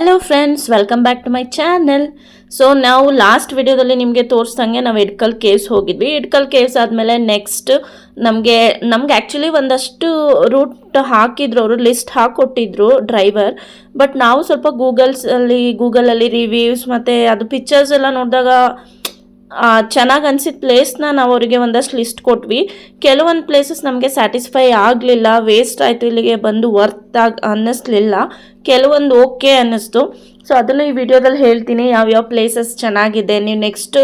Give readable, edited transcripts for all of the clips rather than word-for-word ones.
Hello friends, welcome back to my channel. So ನಾವು last ವಿಡಿಯೋದಲ್ಲಿ ನಿಮಗೆ ತೋರಿಸ್ದಂಗೆ ನಾವು ಎಡ್ಕಲ್ ಕೇವ್ಸ್ ಹೋಗಿದ್ವಿ. ಎಡ್ಕಲ್ ಕೇವ್ಸ್ ಆದಮೇಲೆ ನೆಕ್ಸ್ಟ್ ನಮಗೆ ಆ್ಯಕ್ಚುಲಿ ಒಂದಷ್ಟು ರೂಟ್ ಹಾಕಿದ್ರು, ಅವರು ಲಿಸ್ಟ್ ಹಾಕಿಕೊಟ್ಟಿದ್ರು ಡ್ರೈವರ್. ಬಟ್ ನಾವು ಸ್ವಲ್ಪ ಗೂಗಲಲ್ಲಿ ರಿವ್ಯೂಸ್ ಮತ್ತು ಅದು ಪಿಕ್ಚರ್ಸ್ ಎಲ್ಲ ನೋಡಿದಾಗ ಚೆನ್ನಾಗಿ ಅನಿಸಿದ ಪ್ಲೇಸ್ನ ನಾವು ಅವರಿಗೆ ಒಂದಷ್ಟು ಲಿಸ್ಟ್ ಕೊಟ್ವಿ. ಕೆಲವೊಂದು ಪ್ಲೇಸಸ್ ನಮಗೆ ಸ್ಯಾಟಿಸ್ಫೈ ಆಗಲಿಲ್ಲ, ವೇಸ್ಟ್ ಆಯಿತು, ಇಲ್ಲಿಗೆ ಬಂದು ವರ್ತ್ ಅನ್ನಿಸ್ಲಿಲ್ಲ. ಕೆಲವೊಂದು ಓಕೆ ಅನ್ನಿಸ್ತು. ಸೊ ಅದನ್ನು ಈ ವಿಡಿಯೋದಲ್ಲಿ ಹೇಳ್ತೀನಿ, ಯಾವ್ಯಾವ ಪ್ಲೇಸಸ್ ಚೆನ್ನಾಗಿದೆ. ನೀವು ನೆಕ್ಸ್ಟ್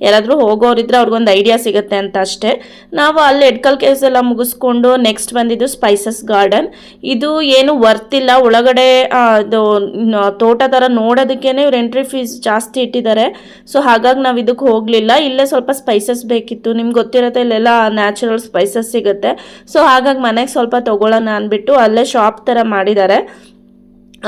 ಯಾರಾದರೂ ಹೋಗೋರಿದ್ರೆ ಅವ್ರಿಗೊಂದು ಐಡಿಯಾ ಸಿಗುತ್ತೆ ಅಂತ ಅಷ್ಟೇ. ನಾವು ಅಲ್ಲಿ ಎಡ್ಕಲ್ ಕೇವ್ಸ್ ಎಲ್ಲ ಮುಗಿಸ್ಕೊಂಡು ನೆಕ್ಸ್ಟ್ ಬಂದಿದ್ದು ಸ್ಪೈಸಸ್ ಗಾರ್ಡನ್. ಇದು ಏನು ವರ್ತಿಲ್ಲ, ಒಳಗಡೆ ಅದು ತೋಟ ಥರ ನೋಡೋದಕ್ಕೇ ಇವ್ರು ಎಂಟ್ರಿ ಫೀಸ್ ಜಾಸ್ತಿ ಇಟ್ಟಿದ್ದಾರೆ. ಸೊ ಹಾಗಾಗಿ ನಾವು ಇದಕ್ಕೆ ಹೋಗಲಿಲ್ಲ. ಇಲ್ಲೇ ಸ್ವಲ್ಪ ಸ್ಪೈಸಸ್ ಬೇಕಿತ್ತು, ನಿಮ್ಗೆ ಗೊತ್ತಿರುತ್ತೆ ಇಲ್ಲೆಲ್ಲ ನ್ಯಾಚುರಲ್ ಸ್ಪೈಸಸ್ ಸಿಗುತ್ತೆ. ಸೊ ಹಾಗಾಗಿ ಮನೆಗೆ ಸ್ವಲ್ಪ ತೊಗೊಳ್ಳೋಣ ಅಂದ್ಬಿಟ್ಟು ಅಲ್ಲೇ ಶಾಪ್ ಥರ ಮಾಡಿದ್ದಾರೆ.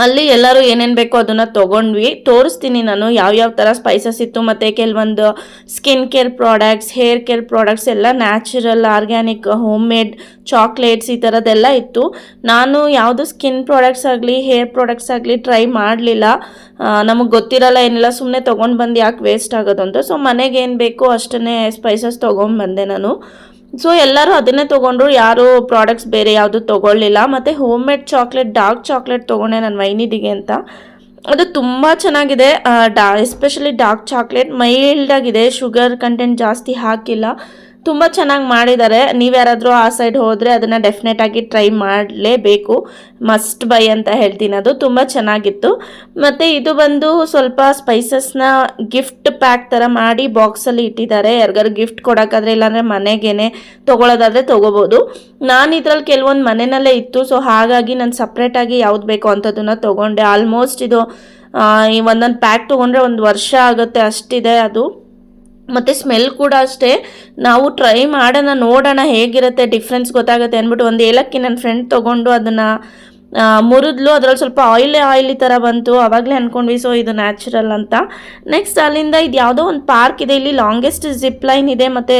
ಅಲ್ಲಿ ಎಲ್ಲರೂ ಏನೇನು ಬೇಕೋ ಅದನ್ನು ತೊಗೊಂಡ್ವಿ. ತೋರಿಸ್ತೀನಿ ನಾನು ಯಾವ್ಯಾವ ಥರ ಸ್ಪೈಸಸ್ ಇತ್ತು, ಮತ್ತು ಕೆಲವೊಂದು skin care products, hair care products ಎಲ್ಲ natural, organic, homemade chocolates ಈ ಥರದ್ದೆಲ್ಲ ಇತ್ತು. ನಾನು ಯಾವುದು ಸ್ಕಿನ್ ಪ್ರಾಡಕ್ಟ್ಸ್ ಆಗಲಿ ಹೇರ್ ಪ್ರಾಡಕ್ಟ್ಸ್ ಆಗಲಿ ಟ್ರೈ ಮಾಡಲಿಲ್ಲ. ನಮಗೆ ಗೊತ್ತಿರಲ್ಲ ಏನಿಲ್ಲ, ಸುಮ್ಮನೆ ತೊಗೊಂಡು ಬಂದು ಯಾಕೆ ವೇಸ್ಟ್ ಆಗೋದು ಅಂತ. ಸೊ ಮನೆಗೆ ಏನು ಬೇಕೋ ಅಷ್ಟನ್ನೇ ಸ್ಪೈಸಸ್ ತೊಗೊಂಡ್ಬಂದೆ ನಾನು. ಸೊ ಎಲ್ಲರೂ ಅದನ್ನೇ ತೊಗೊಂಡ್ರು, ಯಾರು ಪ್ರಾಡಕ್ಟ್ಸ್ ಬೇರೆ ಯಾವುದು ತೊಗೊಳ್ಳಿಲ್ಲ. ಮತ್ತು homemade chocolate, dark chocolate ತೊಗೊಂಡೆ ನಾನು ವೈನಿದಿಗೆ ಅಂತ. ಅದು ತುಂಬ ಚೆನ್ನಾಗಿದೆ. ಎಸ್ಪೆಷಲಿ ಡಾರ್ಕ್ ಚಾಕ್ಲೇಟ್ ಮೈಲ್ಡಾಗಿದೆ, ಶುಗರ್ ಕಂಟೆಂಟ್ ಜಾಸ್ತಿ ಹಾಕಿಲ್ಲ, ತುಂಬ ಚೆನ್ನಾಗಿ ಮಾಡಿದ್ದಾರೆ. ನೀವು ಯಾರಾದರೂ ಆ ಸೈಡ್ ಹೋದರೆ ಅದನ್ನು ಡೆಫಿನೆಟಾಗಿ ಟ್ರೈ ಮಾಡಲೇಬೇಕು, ಮಸ್ಟ್ ಬೈ ಅಂತ ಹೇಳ್ತೀನಿ. ಅದು ತುಂಬ ಚೆನ್ನಾಗಿತ್ತು. ಮತ್ತು ಇದು ಬಂದು ಸ್ವಲ್ಪ ಸ್ಪೈಸಸ್ನ ಗಿಫ್ಟ್ ಪ್ಯಾಕ್ ಥರ ಮಾಡಿ ಬಾಕ್ಸಲ್ಲಿ ಇಟ್ಟಿದ್ದಾರೆ. ಯಾರಿಗಾರು ಗಿಫ್ಟ್ ಕೊಡೋಕ್ಕಾದ್ರೆ, ಇಲ್ಲಾಂದರೆ ಮನೆಗೇನೆ ತೊಗೊಳೋದಾದರೆ ತೊಗೋಬೋದು. ನಾನು ಇದರಲ್ಲಿ ಕೆಲವೊಂದು ಮನೆಯಲ್ಲೇ ಇತ್ತು. ಸೊ ಹಾಗಾಗಿ ನಾನು ಸಪ್ರೇಟಾಗಿ ಯಾವ್ದು ಬೇಕೋ ಅಂಥದ್ದನ್ನು ತೊಗೊಂಡೆ. ಆಲ್ಮೋಸ್ಟ್ ಇದು ಈ ಒಂದೊಂದು ಪ್ಯಾಕ್ ತೊಗೊಂಡ್ರೆ 1 ವರ್ಷ ಆಗುತ್ತೆ ಅಷ್ಟಿದೆ ಅದು. ಮತ್ತು ಸ್ಮೆಲ್ ಕೂಡ ಅಷ್ಟೇ. ನಾವು ಟ್ರೈ ಮಾಡೋಣ, ನೋಡೋಣ ಹೇಗಿರುತ್ತೆ, ಡಿಫ್ರೆನ್ಸ್ ಗೊತ್ತಾಗುತ್ತೆ ಅಂದ್ಬಿಟ್ಟು ಒಂದು ಏಲಕ್ಕಿ ನನ್ನ ಫ್ರೆಂಡ್ ತೊಗೊಂಡು ಅದನ್ನು ಮುರಿದ್ಲು. ಅದರಲ್ಲಿ ಸ್ವಲ್ಪ ಆಯಿಲಿ ಥರ ಬಂತು. ಆವಾಗಲೇ ಅಂದ್ಕೊಂಡ್ವಿ ಸೊ ಇದು ನ್ಯಾಚುರಲ್ ಅಂತ. ನೆಕ್ಸ್ಟ್ ಅಲ್ಲಿಂದ ಇದು ಯಾವುದೋ ಒಂದು ಪಾರ್ಕ್ ಇದೆ, ಇಲ್ಲಿ ಲಾಂಗೆಸ್ಟ್ ಜಿಪ್ ಲೈನ್ ಇದೆ ಮತ್ತು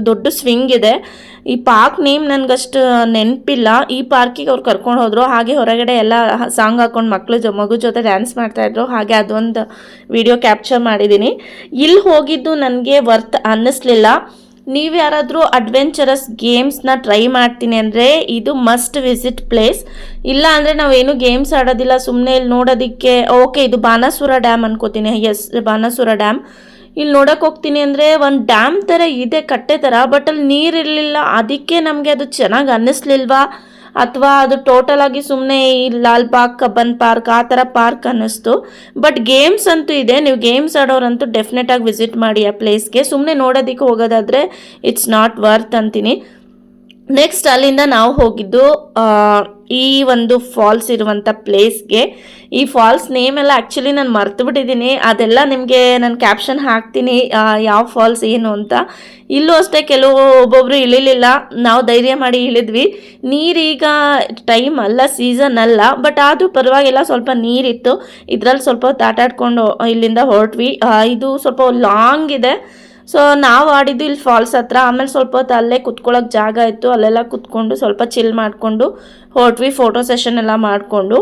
ದೊಡ್ಡ ಸ್ವಿಂಗ್ ಇದೆ. ಈ ಪಾರ್ಕ್ ನೇಮ್ ನನಗಷ್ಟು ನೆನಪಿಲ್ಲ. ಈ ಪಾರ್ಕಿಗೆ ಅವ್ರು ಕರ್ಕೊಂಡು ಹೋದರು. ಹಾಗೆ ಹೊರಗಡೆ ಎಲ್ಲ ಸಾಂಗ್ ಹಾಕ್ಕೊಂಡು ಮಗು ಜೊತೆ ಡ್ಯಾನ್ಸ್ ಮಾಡ್ತಾಯಿದ್ರು. ಹಾಗೆ ಅದೊಂದು ವಿಡಿಯೋ ಕ್ಯಾಪ್ಚರ್ ಮಾಡಿದ್ದೀನಿ. ಇಲ್ಲಿ ಹೋಗಿದ್ದು ನನಗೆ ವರ್ತ್ ಅನ್ನಿಸ್ಲಿಲ್ಲ. ನೀವು ಯಾರಾದರೂ ಅಡ್ವೆಂಚರಸ್ ಗೇಮ್ಸ್ನ ಟ್ರೈ ಮಾಡ್ತೀನಿ ಅಂದರೆ ಇದು ಮಸ್ಟ್ ವಿಸಿಟ್ ಪ್ಲೇಸ್. ಇಲ್ಲ ಅಂದರೆ ನಾವೇನು ಗೇಮ್ಸ್ ಆಡೋದಿಲ್ಲ, ಸುಮ್ಮನೆ ಇಲ್ಲಿ ನೋಡೋದಕ್ಕೆ. ಓಕೆ, ಇದು ಬಾಣಾಸುರ ಡ್ಯಾಮ್ ಅನ್ಕೋತೀನಿ. Yes, Banasura dam. ಇಲ್ಲಿ ನೋಡೋಕೆ ಹೋಗ್ತೀನಿ ಅಂದರೆ ಒಂದು ಡ್ಯಾಮ್ ಥರ ಇದೆ, ಕಟ್ಟೆ ಥರ. ಬಟ್ ಅಲ್ಲಿ ನೀರಿರಲಿಲ್ಲ, ಅದಕ್ಕೆ ನಮಗೆ ಅದು ಚೆನ್ನಾಗಿ ಅನ್ನಿಸ್ಲಿಲ್ವಾ, ಅಥವಾ ಅದು ಟೋಟಲ್ ಆಗಿ ಸುಮ್ಮನೆ ಈ ಲಾಲ್ ಬಾಗ್, ಕಬ್ಬನ್ ಪಾರ್ಕ್ ಆ ಥರ ಪಾರ್ಕ್ ಅನ್ನಿಸ್ತು. ಬಟ್ ಗೇಮ್ಸ್ ಅಂತೂ ಇದೆ. ನೀವು ಗೇಮ್ಸ್ ಆಡೋರಂತೂ ಡೆಫಿನೆಟಾಗಿ ವಿಸಿಟ್ ಮಾಡಿ ಆ ಪ್ಲೇಸ್ಗೆ. ಸುಮ್ಮನೆ ನೋಡೋದಕ್ಕೆ ಹೋಗೋದಾದರೆ ಇಟ್ಸ್ ನಾಟ್ ವರ್ತ್ ಅಂತೀನಿ. ನೆಕ್ಸ್ಟ್ ಅಲ್ಲಿಂದ ನಾವು ಹೋಗಿದ್ದು ಈ ಒಂದು ಫಾಲ್ಸ್ ಇರುವಂಥ ಪ್ಲೇಸ್ಗೆ. ಈ ಫಾಲ್ಸ್ ನೇಮ್ ಎಲ್ಲ ಆ್ಯಕ್ಚುಲಿ ನಾನು ಮರ್ತು ಬಿಟ್ಟಿದ್ದೀನಿ. ಅದೆಲ್ಲ ನಿಮಗೆ ನಾನು ಕ್ಯಾಪ್ಷನ್ ಹಾಕ್ತೀನಿ, ಯಾವ ಫಾಲ್ಸ್ ಏನು ಅಂತ. ಇಲ್ಲೂ ಅಷ್ಟೇ ಒಬ್ಬೊಬ್ಬರು ಇಳಿಲಿಲ್ಲ, ನಾವು ಧೈರ್ಯ ಮಾಡಿ ಇಳಿದ್ವಿ. ನೀರೀಗ ಟೈಮ್ ಅಲ್ಲ, ಸೀಸನ್ ಅಲ್ಲ, ಬಟ್ ಆದರೂ ಪರವಾಗಿಲ್ಲ, ಸ್ವಲ್ಪ ನೀರಿತ್ತು. ಇದರಲ್ಲಿ ಸ್ವಲ್ಪ ಹೊತ್ತು ಆಟಾಡ್ಕೊಂಡು ಇಲ್ಲಿಂದ ಹೊರಟ್ವಿ. ಇದು ಸ್ವಲ್ಪ ಲಾಂಗ್ ಇದೆ. ಸೊ ನಾವು ಆಡಿದ್ದು ಇಲ್ಲಿ ಫಾಲ್ಸ್ ಹತ್ರ. ಆಮೇಲೆ ಸ್ವಲ್ಪ ಹೊತ್ತು ಅಲ್ಲೇ ಕುತ್ಕೊಳ್ಳೋಕೆ ಜಾಗ ಇತ್ತು, ಅಲ್ಲೆಲ್ಲ ಕುತ್ಕೊಂಡು ಸ್ವಲ್ಪ ಚಿಲ್ ಮಾಡಿಕೊಂಡು ಹೊರಟ್ವಿ. ಫೋಟೋ ಸೆಷನ್ ಎಲ್ಲ ಮಾಡಿಕೊಂಡು.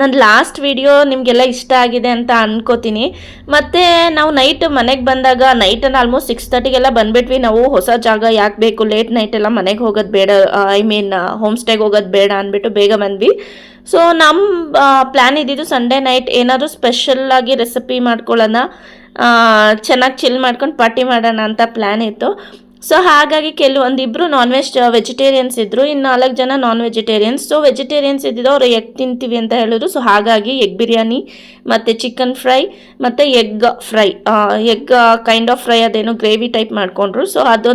ನನ್ನ ಲಾಸ್ಟ್ ವಿಡಿಯೋ ನಿಮಗೆಲ್ಲ ಇಷ್ಟ ಆಗಿದೆ ಅಂತ ಅನ್ಕೋತೀನಿ. ಮತ್ತು ನಾವು ನೈಟ್ ಮನೆಗೆ ಬಂದಾಗ, ನೈಟನ್ನು ಆಲ್ಮೋಸ್ಟ್ 6:30ಗೆಲ್ಲ ಬಂದುಬಿಟ್ವಿ. ನಾವು ಹೊಸ ಜಾಗ ಯಾಕೆ ಬೇಕು, ಲೇಟ್ ನೈಟೆಲ್ಲ ಮನೆಗೆ ಹೋಗೋದು ಬೇಡ, ಹೋಮ್ ಸ್ಟೇಗೆ ಹೋಗೋದು ಬೇಡ ಅಂದ್ಬಿಟ್ಟು ಬೇಗ ಬಂದ್ವಿ. ಸೊ ನಮ್ಮ ಪ್ಲ್ಯಾನ್ ಇದ್ದಿದ್ದು ಸಂಡೇ ನೈಟ್ ಏನಾದರೂ ಸ್ಪೆಷಲ್ಲಾಗಿ ರೆಸಿಪಿ ಮಾಡ್ಕೊಳ್ಳೋಣ ಚೆನ್ನಾಗಿ ಚಿಲ್ ಮಾಡ್ಕೊಂಡು ಪಾರ್ಟಿ ಮಾಡೋಣ ಅಂತ ಪ್ಲ್ಯಾನ್ ಇತ್ತು. ಸೊ ಹಾಗಾಗಿ ಕೆಲವೊಂದಿಬ್ಬರು ವೆಜಿಟೇರಿಯನ್ಸ್ ಇದ್ದರು, ಇನ್ನು 4 ಜನ ನಾನ್ ವೆಜಿಟೇರಿಯನ್ಸ್. ಸೊ ವೆಜಿಟೇರಿಯನ್ಸ್ ಇದ್ದಿದ್ದು ಅವರು ಎಗ್ ತಿಂತೀವಿ ಅಂತ ಹೇಳಿದ್ರು. ಸೊ ಹಾಗಾಗಿ ಎಗ್ ಬಿರಿಯಾನಿ ಮತ್ತು ಚಿಕನ್ ಫ್ರೈ ಮತ್ತು ಎಗ್ ಕೈಂಡ್ ಆಫ್ ಫ್ರೈ, ಅದೇನೋ ಗ್ರೇವಿ ಟೈಪ್ ಮಾಡಿಕೊಂಡ್ರು. ಸೊ ಅದು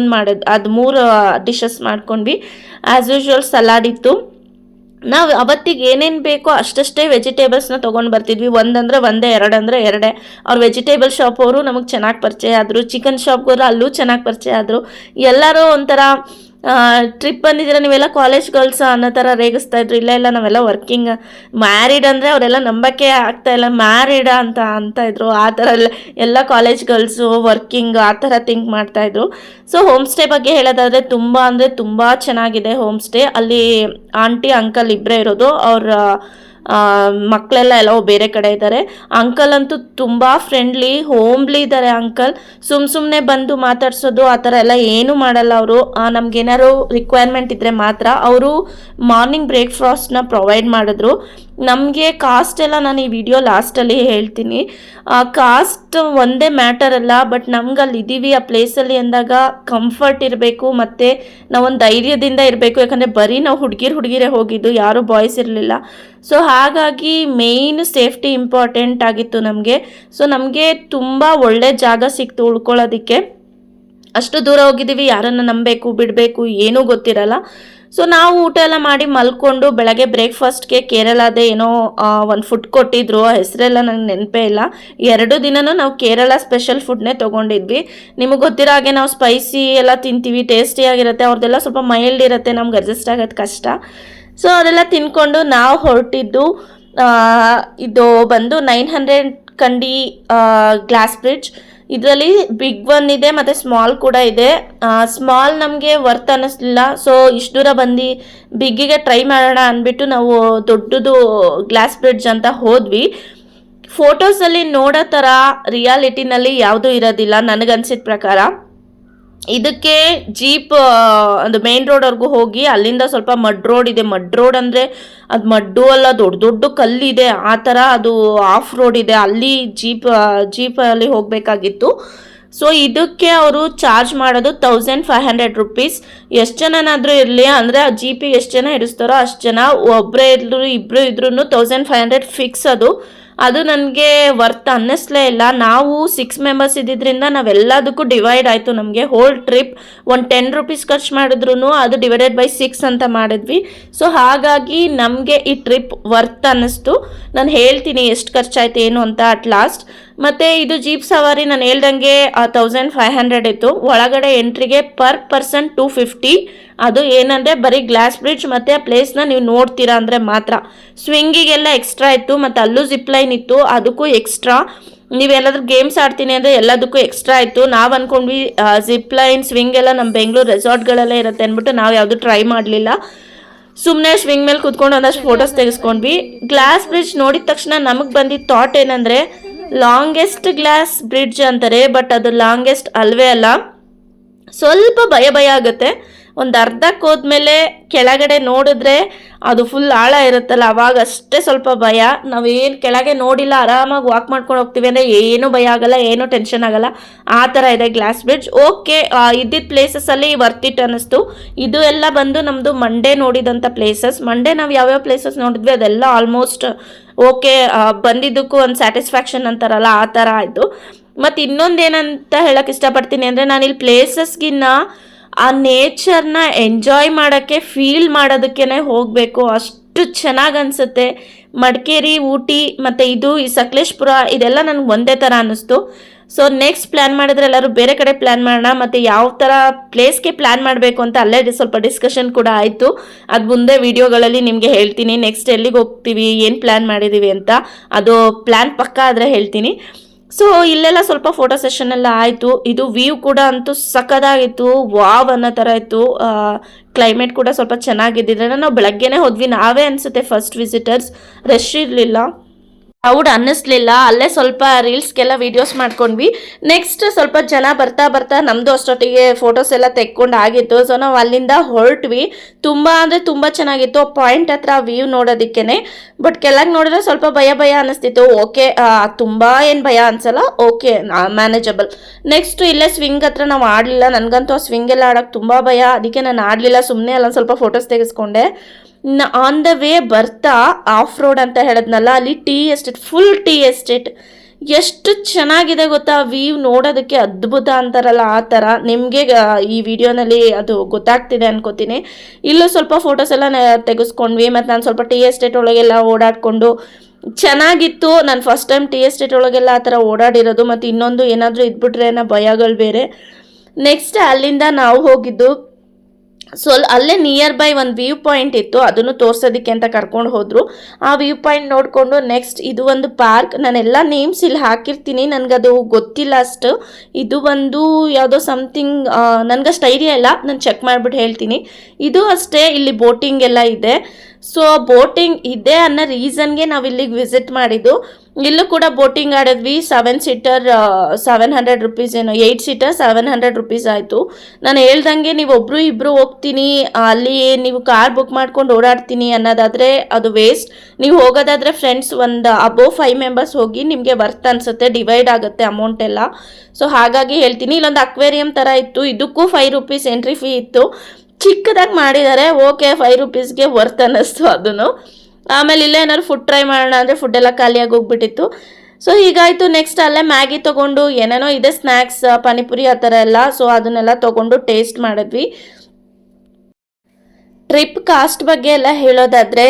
3 ಡಿಶಸ್ ಮಾಡ್ಕೊಂಡ್ವಿ. ಆ್ಯಸ್ ಯೂಶ್ವಲ್ ಸಲಾಡ್ ಇತ್ತು. ನಾವು ಅವತ್ತಿಗೆ ಏನೇನು ಬೇಕೋ ಅಷ್ಟೇ ವೆಜಿಟೇಬಲ್ಸ್ನ ತೊಗೊಂಡು ಬರ್ತಿದ್ವಿ. ಒಂದಂದರೆ ಒಂದೇ, ಎರಡಂದರೆ ಎರಡೇ. ಅವ್ರು ವೆಜಿಟೇಬಲ್ ಶಾಪ್ ಅವರು ನಮಗೆ ಚೆನ್ನಾಗಿ ಪರಿಚಯ ಆದರು, ಚಿಕನ್ ಶಾಪ್ಗೆ ಹೋದ್ರೆ ಅಲ್ಲೂ ಚೆನ್ನಾಗಿ ಪರಿಚಯ ಆದರು. ಎಲ್ಲರೂ ಒಂಥರ ಟ್ರಿಪ್ ಬಂದಿದ್ದೀರ ನೀವೆಲ್ಲ ಕಾಲೇಜ್ ಗರ್ಲ್ಸ್ ಅನ್ನೋ ಥರ ರೇಗಿಸ್ತಾ ಇದ್ರು. ಇಲ್ಲ ನಾವೆಲ್ಲ ವರ್ಕಿಂಗ್, ಮ್ಯಾರಿಡ್ ಅಂದರೆ ಅವರೆಲ್ಲ ನಂಬಕ್ಕೆ ಆಗ್ತಾಯಿಲ್ಲ, ಮ್ಯಾರಿಡ ಅಂತ ಇದ್ರು. ಆ ಥರ ಎಲ್ಲ ಕಾಲೇಜ್ ಗರ್ಲ್ಸು ವರ್ಕಿಂಗ್ ಆ ಥರ ಥಿಂಕ್ ಮಾಡ್ತಾಯಿದ್ರು. ಸೊ ಹೋಮ್ ಸ್ಟೇ ಬಗ್ಗೆ ಹೇಳೋದಾದರೆ ತುಂಬ ಚೆನ್ನಾಗಿದೆ ಹೋಮ್ ಸ್ಟೇ. ಅಲ್ಲಿ ಆಂಟಿ ಅಂಕಲ್ ಇಬ್ಬರೇ ಇರೋದು. ಅವ್ರ ಮಕ್ಕಳೆಲ್ಲ ಎಲ್ಲವೋ ಬೇರೆ ಕಡೆ ಇದ್ದಾರೆ. ಅಂಕಲ್ ಅಂತೂ ತುಂಬ ಫ್ರೆಂಡ್ಲಿ, ಹೋಮ್ಲಿ ಇದ್ದಾರೆ ಅಂಕಲ್. ಸುಮ್ಮನೆ ಬಂದು ಮಾತಾಡ್ಸೋದು ಆ ಥರ ಎಲ್ಲ ಏನೂ ಮಾಡಲ್ಲ ಅವರು. ನಮಗೇನಾದ್ರು ರಿಕ್ವೈರ್ಮೆಂಟ್ ಇದ್ದರೆ ಮಾತ್ರ ಅವರು ಮಾರ್ನಿಂಗ್ ಬ್ರೇಕ್ಫಾಸ್ಟ್ನ ಪ್ರೊವೈಡ್ ಮಾಡಿದ್ರು. ನಮಗೆ ಕಾಸ್ಟ್ ಎಲ್ಲ ನಾನು ಈ ವಿಡಿಯೋ ಲಾಸ್ಟಲ್ಲಿ ಹೇಳ್ತೀನಿ. ಕಾಸ್ಟ್ ಒಂದೇ ಮ್ಯಾಟರ್ ಅಲ್ಲ, ಬಟ್ ನಮ್ಗೆ ಅಲ್ಲಿ ಇದ್ದೀವಿ ಆ ಪ್ಲೇಸಲ್ಲಿ ಅಂದಾಗ ಕಂಫರ್ಟ್ ಇರಬೇಕು, ಮತ್ತು ನಾವೊಂದು ಧೈರ್ಯದಿಂದ ಇರಬೇಕು. ಯಾಕಂದರೆ ಬರೀ ನಾವು ಹುಡುಗಿರೇ ಹೋಗಿದ್ದು, ಯಾರೂ ಬಾಯ್ಸ್ ಇರಲಿಲ್ಲ. ಸೊ ಹಾಗಾಗಿ ಮೇಯ್ನ್ ಸೇಫ್ಟಿ ಇಂಪಾರ್ಟೆಂಟ್ ಆಗಿತ್ತು ನಮಗೆ. ಸೊ ನಮಗೆ ತುಂಬ ಒಳ್ಳೆ ಜಾಗ ಸಿಕ್ತು ಉಳ್ಕೊಳ್ಳೋದಕ್ಕೆ. ಅಷ್ಟು ದೂರ ಹೋಗಿದ್ದೀವಿ, ಯಾರನ್ನು ನಂಬಬೇಕು ಬಿಡಬೇಕು ಏನೂ ಗೊತ್ತಿರಲ್ಲ. ಸೊ ನಾವು ಊಟ ಎಲ್ಲ ಮಾಡಿ ಮಲ್ಕೊಂಡು ಬೆಳಗ್ಗೆ ಬ್ರೇಕ್ಫಾಸ್ಟ್ಗೆ ಕೇರಳದೇ ಏನೋ ಒಂದು ಫುಡ್ ಕೊಟ್ಟಿದ್ರು, ಹೆಸರೆಲ್ಲ ನಂಗೆ ನೆನಪೇ ಇಲ್ಲ. 2 ದಿನನೂ ನಾವು ಕೇರಳ ಸ್ಪೆಷಲ್ ಫುಡ್ನೇ ತೊಗೊಂಡಿದ್ವಿ. ನಿಮಗೆ ಗೊತ್ತಿರೋ ಹಾಗೆ ನಾವು ಸ್ಪೈಸಿ ಎಲ್ಲ ತಿಂತೀವಿ, ಟೇಸ್ಟಿಯಾಗಿರುತ್ತೆ. ಅವ್ರದ್ದೆಲ್ಲ ಸ್ವಲ್ಪ ಮೈಲ್ಡ್ ಇರುತ್ತೆ, ನಮ್ಗೆ ಅಡ್ಜಸ್ಟ್ ಆಗೋದು ಕಷ್ಟ. ಸೊ ಅದೆಲ್ಲ ತಿನ್ಕೊಂಡು ನಾವು ಹೊರಟಿದ್ದು ಇದು ಬಂದು 900 ಕಂಡಿ ಗ್ಲಾಸ್ ಬ್ರಿಡ್ಜ್. ಇದರಲ್ಲಿ ಬಿಗ್ ಒನ್ ಇದೆ ಮತ್ತು ಸ್ಮಾಲ್ ಕೂಡ ಇದೆ. ಸ್ಮಾಲ್ ನಮಗೆ ವರ್ತ್ ಅನ್ನಿಸ್ಲಿಲ್ಲ. ಸೊ ಇಷ್ಟು ದೂರ ಬಂದು ಬಿಗ್ಗಿಗೆ ಟ್ರೈ ಮಾಡೋಣ ಅಂದ್ಬಿಟ್ಟು ನಾವು ದೊಡ್ಡದು ಗ್ಲಾಸ್ ಬ್ರಿಡ್ಜ್ ಅಂತ ಹೋದ್ವಿ. ಫೋಟೋಸಲ್ಲಿ ನೋಡೋ ಥರ ರಿಯಾಲಿಟಿನಲ್ಲಿ ಯಾವುದೂ ಇರೋದಿಲ್ಲ ನನಗನ್ಸಿದ ಪ್ರಕಾರ. ಇದಕ್ಕೆ ಜೀಪ್ ಒಂದು ಮೇನ್ ರೋಡ್ವರೆಗೂ ಹೋಗಿ ಅಲ್ಲಿಂದ ಸ್ವಲ್ಪ ಮಡ್ ರೋಡ್ ಇದೆ. ಮಡ್ ರೋಡ್ ಅಂದರೆ ಅದು ಮಡ್ಡು ಅಲ್ಲ, ದೊಡ್ಡ ಕಲ್ಲಿದೆ ಆ ಥರ. ಅದು ಆಫ್ ರೋಡ್ ಇದೆ, ಅಲ್ಲಿ ಜೀಪಲ್ಲಿ ಹೋಗಬೇಕಾಗಿತ್ತು. ಸೊ ಇದಕ್ಕೆ ಅವರು ಚಾರ್ಜ್ ಮಾಡೋದು 1500 ರುಪೀಸ್. ಎಷ್ಟು ಜನನಾದರೂ ಇರಲಿ, ಅಂದರೆ ಆ ಜೀಪಿಗೆ ಎಷ್ಟು ಜನ ಇರಿಸ್ತಾರೋ ಅಷ್ಟು ಜನ. ಒಬ್ಬರೇ ಇಬ್ಬರು ಇದ್ರೂ 1500 ಫಿಕ್ಸ್. ಅದು ನನಗೆ ವರ್ತ್ ಅನ್ನಿಸ್ಲೇ ಇಲ್ಲ. ನಾವು 6 ಮೆಂಬರ್ಸ್ ಇದ್ದಿದ್ದರಿಂದ ನಾವೆಲ್ಲದಕ್ಕೂ ಡಿವೈಡ್ ಆಯಿತು. ನಮಗೆ ಹೋಲ್ ಟ್ರಿಪ್ ಒಂದು 10 ರುಪೀಸ್ ಖರ್ಚು ಮಾಡಿದ್ರು ಅದು ಡಿವೈಡೆಡ್ ಬೈ 6 ಅಂತ ಮಾಡಿದ್ವಿ. ಸೊ ಹಾಗಾಗಿ ನಮಗೆ ಈ ಟ್ರಿಪ್ ವರ್ತ್ ಅನ್ನಿಸ್ತು. ನಾನು ಹೇಳ್ತೀನಿ ಎಷ್ಟು ಖರ್ಚಾಯ್ತು ಏನು ಅಂತ ಅಟ್ ಲಾಸ್ಟ್. ಮತ್ತು ಇದು ಜೀಪ್ ಸವಾರಿ ನಾನು ಹೇಳ್ದಂಗೆ 1500 ಇತ್ತು. ಒಳಗಡೆ ಎಂಟ್ರಿಗೆ ಪರ್ ಪರ್ಸನ್ 250. ಅದು ಏನಂದರೆ ಬರೀ ಗ್ಲಾಸ್ ಬ್ರಿಡ್ಜ್ ಮತ್ತು ಆ ಪ್ಲೇಸ್ನ ನೀವು ನೋಡ್ತೀರಾ ಅಂದರೆ ಮಾತ್ರ. ಸ್ವಿಂಗಿಗೆಲ್ಲ ಎಕ್ಸ್ಟ್ರಾ ಇತ್ತು, ಮತ್ತು ಅಲ್ಲೂ ಜಿಪ್ ಲೈನ್ ಇತ್ತು, ಅದಕ್ಕೂ ಎಕ್ಸ್ಟ್ರಾ. ನೀವೆಲ್ಲಾದ್ರೂ ಗೇಮ್ಸ್ ಆಡ್ತೀನಿ ಅಂದರೆ ಎಲ್ಲದಕ್ಕೂ ಎಕ್ಸ್ಟ್ರಾ ಇತ್ತು. ನಾವು ಅಂದ್ಕೊಂಡ್ವಿ ಜಿಪ್ ಲೈನ್ ಸ್ವಿಂಗ್ ಎಲ್ಲ ನಮ್ಮ ಬೆಂಗಳೂರು ರೆಸಾರ್ಟ್ಗಳಲ್ಲೇ ಇರುತ್ತೆ ಅಂದ್ಬಿಟ್ಟು ನಾವು ಯಾವುದು ಟ್ರೈ ಮಾಡಲಿಲ್ಲ. ಸುಮ್ಮನೆ ಸ್ವಿಂಗ್ ಮೇಲೆ ಕೂತ್ಕೊಂಡು ಒಂದಷ್ಟು ಫೋಟೋಸ್ ತೆಗೆಸ್ಕೊಂಡ್ವಿ. ಗ್ಲಾಸ್ ಬ್ರಿಡ್ಜ್ ನೋಡಿದ ತಕ್ಷಣ ನಮಗೆ ಬಂದಿದ್ದ ಥಾಟ್ ಏನಂದರೆ ಲಾಂಗೆಸ್ಟ್ ಗ್ಲಾಸ್ ಬ್ರಿಡ್ಜ್ ಅಂತಾರೆ, ಬಟ್ ಅದು ಲಾಂಗೆಸ್ಟ್ ಅಲ್ವೇ ಅಲ್ಲ. ಸ್ವಲ್ಪ ಭಯ ಆಗುತ್ತೆ. ಒಂದು ಅರ್ಧಕ್ಕೆ ಹೋದ್ಮೇಲೆ ಕೆಳಗಡೆ ನೋಡಿದ್ರೆ ಅದು ಫುಲ್ ಆಳ ಇರುತ್ತಲ್ಲ, ಅವಾಗ ಅಷ್ಟೇ ಸ್ವಲ್ಪ ಭಯ. ನಾವೇನು ಕೆಳಗೆ ನೋಡಿಲ್ಲ, ಆರಾಮಾಗಿ ವಾಕ್ ಮಾಡ್ಕೊಂಡು ಹೋಗ್ತೀವಿ ಅಂದರೆ ಏನೂ ಭಯ ಆಗಲ್ಲ, ಏನೂ ಟೆನ್ಷನ್ ಆಗಲ್ಲ. ಆ ಥರ ಇದೆ ಗ್ಲಾಸ್ ಬ್ರಿಡ್ಜ್. ಓಕೆ, ಇದ್ದಿದ್ದ ಪ್ಲೇಸಸಲ್ಲಿ ವರ್ತ್ ಇಟ್ ಅನ್ನಿಸ್ತು. ಇದು ಎಲ್ಲ ಬಂದು ನಮ್ಮದು ಮಂಡೇ ನೋಡಿದಂಥ ಪ್ಲೇಸಸ್. ಮಂಡೇ ನಾವು ಯಾವ್ಯಾವ ಪ್ಲೇಸಸ್ ನೋಡಿದ್ವಿ ಅದೆಲ್ಲ ಆಲ್ಮೋಸ್ಟ್ ಓಕೆ, ಬಂದಿದ್ದಕ್ಕೂ ಒಂದು ಸ್ಯಾಟಿಸ್ಫ್ಯಾಕ್ಷನ್ ಅಂತಾರಲ್ಲ ಆ ಥರ ಆಯಿತು. ಮತ್ತು ಇನ್ನೊಂದೇನಂತ ಹೇಳೋಕ್ಕೆ ಇಷ್ಟಪಡ್ತೀನಿ ಅಂದರೆ, ನಾನಿಲ್ಲಿ ಪ್ಲೇಸಸ್ಗಿನ್ನ ಆ ನೇಚರ್ನ ಎಂಜಾಯ್ ಮಾಡೋಕ್ಕೆ, ಫೀಲ್ ಮಾಡೋದಕ್ಕೇ ಹೋಗಬೇಕು. ಅಷ್ಟು ಚೆನ್ನಾಗಿ ಅನಿಸುತ್ತೆ. ಮಡಿಕೇರಿ, ಊಟಿ ಮತ್ತು ಈ ಸಕಲೇಶ್ಪುರ ಇದೆಲ್ಲ ನನಗೆ ಒಂದೇ ಥರ ಅನ್ನಿಸ್ತು. ಸೊ ನೆಕ್ಸ್ಟ್ ಪ್ಲ್ಯಾನ್ ಮಾಡಿದ್ರೆ ಎಲ್ಲರೂ ಬೇರೆ ಕಡೆ ಪ್ಲ್ಯಾನ್ ಮಾಡೋಣ, ಮತ್ತು ಯಾವ ಥರ ಪ್ಲೇಸ್ಗೆ ಪ್ಲ್ಯಾನ್ ಮಾಡಬೇಕು ಅಂತ ಅಲ್ಲೇ ಸ್ವಲ್ಪ ಡಿಸ್ಕಷನ್ ಕೂಡ ಆಯಿತು. ಅದು ಮುಂದೆ ವೀಡಿಯೋಗಳಲ್ಲಿ ನಿಮಗೆ ಹೇಳ್ತೀನಿ. ನೆಕ್ಸ್ಟ್ ಎಲ್ಲಿಗೆ ಹೋಗ್ತೀವಿ, ಏನು ಪ್ಲ್ಯಾನ್ ಮಾಡಿದ್ದೀವಿ ಅಂತ. ಅದು ಪ್ಲ್ಯಾನ್ ಪಕ್ಕ ಆದರೆ ಹೇಳ್ತೀನಿ. ಸೊ ಇಲ್ಲೆಲ್ಲ ಸ್ವಲ್ಪ ಫೋಟೋ ಸೆಷನ್ ಎಲ್ಲ ಆಯಿತು. ಇದು ವ್ಯೂ ಕೂಡ ಅಂತೂ ಸಖತ್ತಾಗಿತ್ತು, ವಾವ್ ಅನ್ನೋ ಥರ ಇತ್ತು. ಕ್ಲೈಮೇಟ್ ಕೂಡ ಸ್ವಲ್ಪ ಚೆನ್ನಾಗಿದ್ದಿದ್ರೆ ನಾವು ಬೆಳಗ್ಗೆನೇ ಹೋದ್ವಿ, ನಾವೇ ಅನಿಸುತ್ತೆ ಫಸ್ಟ್ ವಿಸಿಟರ್ಸ್, ರಶ್ ಇರಲಿಲ್ಲ. ಔಡ್ ಅನ್ನಿಸ್ಲಿಲ್ಲ. ಅಲ್ಲೇ ಸ್ವಲ್ಪ ರೀಲ್ಸ್ಗೆಲ್ಲ ವೀಡಿಯೋಸ್ ಮಾಡ್ಕೊಂಡ್ವಿ. ನೆಕ್ಸ್ಟ್ ಸ್ವಲ್ಪ ಜನ ಬರ್ತಾ ಬರ್ತಾ ನಮ್ಮದು ಅಷ್ಟೊತ್ತಿಗೆ ಫೋಟೋಸ್ ಎಲ್ಲ ತೆಕ್ಕೊಂಡು ಆಗಿತ್ತು. ಸೊ ನಾವು ಅಲ್ಲಿಂದ ಹೊರಟ್ವಿ. ತುಂಬ ಅಂದರೆ ತುಂಬ ಚೆನ್ನಾಗಿತ್ತು ಪಾಯಿಂಟ್ ಹತ್ರ ವ್ಯೂ ನೋಡೋದಕ್ಕೇ. ಬಟ್ ಕೆಳಗೆ ನೋಡಿದ್ರೆ ಸ್ವಲ್ಪ ಭಯ ಭಯ ಅನ್ನಿಸ್ತಿತ್ತು. ಓಕೆ, ತುಂಬ ಏನು ಭಯ ಅನ್ಸಲ್ಲ, ಓಕೆ ಮ್ಯಾನೇಜಬಲ್. ನೆಕ್ಸ್ಟ್ ಇಲ್ಲೇ ಸ್ವಿಂಗ್ ಹತ್ರ ನಾವು ಆಡಲಿಲ್ಲ. ನನಗಂತೂ ಆ ಸ್ವಿಂಗ್ ಎಲ್ಲ ಆಡೋಕ್ಕೆ ತುಂಬ ಭಯ, ಅದಕ್ಕೆ ನಾನು ಆಡಲಿಲ್ಲ. ಸುಮ್ಮನೆ ಅಲ್ಲೊಂದು ಸ್ವಲ್ಪ ಫೋಟೋಸ್ ತೆಗೆಸ್ಕೊಂಡೆ. ಆನ್ ದ ವೇ ಬರ್ತಾ ಆಫ್ ರೋಡ್ ಅಂತ ಹೇಳಿದ್ನಲ್ಲ, ಅಲ್ಲಿ tea estate, full tea estate. ಎಷ್ಟು ಚೆನ್ನಾಗಿದೆ ಗೊತ್ತಾ, ವ್ಯೂ ನೋಡೋದಕ್ಕೆ ಅದ್ಭುತ ಅಂತಾರಲ್ಲ ಆ ಥರ. ನಿಮಗೆ ಈ ವಿಡಿಯೋನಲ್ಲಿ ಅದು ಗೊತ್ತಾಗ್ತಿದೆ ಅನ್ಕೋತೀನಿ. ಇಲ್ಲೂ ಸ್ವಲ್ಪ ಫೋಟೋಸ್ ಎಲ್ಲ ತೆಗೆಸ್ಕೊಂಡ್ವಿ. ಮತ್ತು ನಾನು ಸ್ವಲ್ಪ ಟೀ ಎಸ್ಟೇಟ್ ಒಳಗೆಲ್ಲ ಓಡಾಡಿಕೊಂಡು ಚೆನ್ನಾಗಿತ್ತು. ನಾನು ಫಸ್ಟ್ ಟೈಮ್ ಟೀ ಎಸ್ಟೇಟ್ ಒಳಗೆಲ್ಲ ಆ ಥರ ಓಡಾಡಿರೋದು. ಮತ್ತು ಇನ್ನೊಂದು ಏನಾದರೂ ಇದ್ಬಿಟ್ರೆ ಅನ್ನೋ ಭಯಗಳು ಬೇರೆ. ನೆಕ್ಸ್ಟ್ ಅಲ್ಲಿಂದ ನಾವು ಹೋಗಿದ್ದು ಸೊ ಅಲ್ಲೇ ನಿಯರ್ ಬೈ ಒಂದು ವ್ಯೂ ಪಾಯಿಂಟ್ ಇತ್ತು, ಅದನ್ನು ತೋರ್ಸೋದಕ್ಕೆ ಅಂತ ಕರ್ಕೊಂಡು ಹೋದರು. ಆ ವ್ಯೂ ಪಾಯಿಂಟ್ ನೋಡಿಕೊಂಡು ನೆಕ್ಸ್ಟ್ ಇದು ಒಂದು ಪಾರ್ಕ್. ನಾನೆಲ್ಲ ನೇಮ್ಸ್ ಇಲ್ಲಿ ಹಾಕಿರ್ತೀನಿ, ನನಗದು ಗೊತ್ತಿಲ್ಲ ಅಷ್ಟು. ಇದು ಒಂದು ಯಾವುದೋ ಸಮಥಿಂಗ್, ನನಗಷ್ಟು ಐಡಿಯಾ ಇಲ್ಲ, ನಾನು ಚೆಕ್ ಮಾಡಿಬಿಟ್ಟು ಹೇಳ್ತೀನಿ. ಇದು ಅಷ್ಟೇ, ಇಲ್ಲಿ ಬೋಟಿಂಗ್ ಎಲ್ಲ ಇದೆ. ಸೊ ಬೋಟಿಂಗ್ ಇದೆ ಅನ್ನೋ ರೀಸನ್ಗೆ ನಾವು ಇಲ್ಲಿಗೆ ವಿಸಿಟ್ ಮಾಡಿದ್ದು. ಇಲ್ಲೂ ಕೂಡ ಬೋಟಿಂಗ್ ಆಡಿದ್ವಿ. 7 ಸೀಟರ್ 700 ರುಪೀಸ್, ಏನೋ 8 ಸೀಟರ್ 700 ರುಪೀಸ್ ಆಯಿತು. ನಾನು ಹೇಳ್ದಂಗೆ ನೀವು ಒಬ್ಬರು ಇಬ್ಬರು ಹೋಗ್ತೀನಿ, ಅಲ್ಲಿ ನೀವು ಕಾರ್ ಬುಕ್ ಮಾಡ್ಕೊಂಡು ಓಡಾಡ್ತೀನಿ ಅನ್ನೋದಾದರೆ ಅದು ವೇಸ್ಟ್. ನೀವು ಹೋಗೋದಾದರೆ ಫ್ರೆಂಡ್ಸ್ ಒಂದು ಅಬೋವ್ 5 ಮೆಂಬರ್ಸ್ ಹೋಗಿ, ನಿಮಗೆ ವರ್ತ್ ಅನಿಸುತ್ತೆ, ಡಿವೈಡ್ ಆಗುತ್ತೆ ಅಮೌಂಟ್ ಎಲ್ಲ. ಸೊ ಹಾಗಾಗಿ ಹೇಳ್ತೀನಿ. ಇಲ್ಲೊಂದು ಅಕ್ವೇರಿಯಂ ಥರ ಇತ್ತು, ಇದಕ್ಕೂ 5 ರುಪೀಸ್ ಎಂಟ್ರಿ ಫೀ ಇತ್ತು. ಚಿಕ್ಕದಾಗಿ ಮಾಡಿದ್ದಾರೆ, ಓಕೆ 5 ರುಪೀಸ್ಗೆ ವರ್ತ್ ಅನ್ನಿಸ್ತು ಅದನ್ನು. ಆಮೇಲೆ ಇಲ್ಲೇ ಏನಾದ್ರು ಫುಡ್ ಟ್ರೈ ಮಾಡೋಣ ಅಂದರೆ ಫುಡ್ ಎಲ್ಲ ಖಾಲಿಯಾಗಿ ಹೋಗ್ಬಿಟ್ಟಿತ್ತು. ಸೊ ಹೀಗಾಯಿತು. ನೆಕ್ಸ್ಟ್ ಅಲ್ಲೇ ಮ್ಯಾಗಿ ತೊಗೊಂಡು, ಏನೇನೋ ಇದೆ ಸ್ನ್ಯಾಕ್ಸ್, ಪಾನಿಪುರಿ ಆ ಥರ ಎಲ್ಲ. ಸೊ ಅದನ್ನೆಲ್ಲ ತೊಗೊಂಡು ಟೇಸ್ಟ್ ಮಾಡಿದ್ವಿ. ಟ್ರಿಪ್ ಕಾಸ್ಟ್ ಬಗ್ಗೆ ಎಲ್ಲ ಹೇಳೋದಾದರೆ,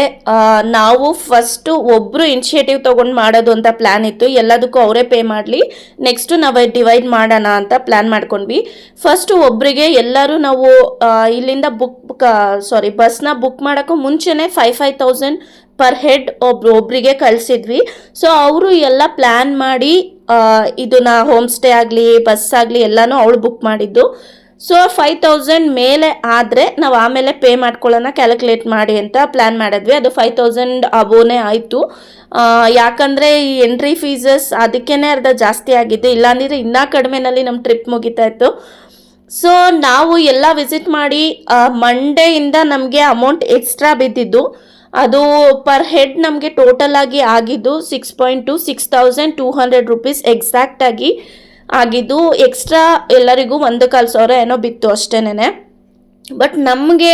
ನಾವು ಫಸ್ಟು ಒಬ್ಬರು ಇನಿಷಿಯೇಟಿವ್ ತೊಗೊಂಡು ಮಾಡೋದು ಅಂತ ಪ್ಲ್ಯಾನ್ ಇತ್ತು. ಎಲ್ಲದಕ್ಕೂ ಅವರೇ ಪೇ ಮಾಡಲಿ, ನೆಕ್ಸ್ಟು ನಾವು ಡಿವೈಡ್ ಮಾಡೋಣ ಅಂತ ಪ್ಲ್ಯಾನ್ ಮಾಡ್ಕೊಂಡ್ವಿ. ಫಸ್ಟು ಒಬ್ಬರಿಗೆ ಎಲ್ಲರೂ ನಾವು ಇಲ್ಲಿಂದ ಬಸ್ನ ಬುಕ್ ಮಾಡೋಕ್ಕೂ ಮುಂಚೆನೇ 5,000 ಪರ್ ಹೆಡ್ ಒಬ್ರಿಗೆ ಕಳಿಸಿದ್ವಿ. ಸೊ ಅವರು ಎಲ್ಲ ಪ್ಲ್ಯಾನ್ ಮಾಡಿ ಇದನ್ನ ಹೋಮ್ ಸ್ಟೇ ಆಗಲಿ ಬಸ್ ಆಗಲಿ ಎಲ್ಲನೂ ಅವಳು ಬುಕ್ ಮಾಡಿದ್ದು. ಸೊ 5,000 ಮೇಲೆ ಆದರೆ ನಾವು ಆಮೇಲೆ ಪೇ ಮಾಡ್ಕೊಳ್ಳೋಣ ಕ್ಯಾಲ್ಕುಲೇಟ್ ಮಾಡಿ ಅಂತ ಪ್ಲ್ಯಾನ್ ಮಾಡಿದ್ವಿ. ಅದು 5,000 ಅಬೋನೇ ಆಯಿತು. ಯಾಕಂದರೆ ಈ ಎಂಟ್ರಿ ಫೀಸಸ್ ಅದಕ್ಕೇ ಅರ್ಧ ಜಾಸ್ತಿ ಆಗಿದೆ, ಇಲ್ಲಾಂದರೆ ಇನ್ನೂ ಕಡಿಮೆನಲ್ಲಿ ನಮ್ಮ ಟ್ರಿಪ್ ಮುಗಿತಾ ಇತ್ತು. ಸೊ ನಾವು ಎಲ್ಲ ವಿಸಿಟ್ ಮಾಡಿ ಮಂಡೇಯಿಂದ ನಮಗೆ ಅಮೌಂಟ್ ಎಕ್ಸ್ಟ್ರಾ ಬಿದ್ದಿದ್ದು. ಅದು ಪರ್ ಹೆಡ್ ನಮಗೆ ಟೋಟಲ್ ಆಗಿ ಆಗಿದ್ದು 6,200 ರುಪೀಸ್ ಎಕ್ಸಾಕ್ಟಾಗಿ ಆಗಿದ್ದು. ಎಕ್ಸ್ಟ್ರಾ ಎಲ್ಲರಿಗೂ 1,400 ಏನೋ ಬಿತ್ತು ಅಷ್ಟೇನೆ. ಬಟ್ ನಮಗೆ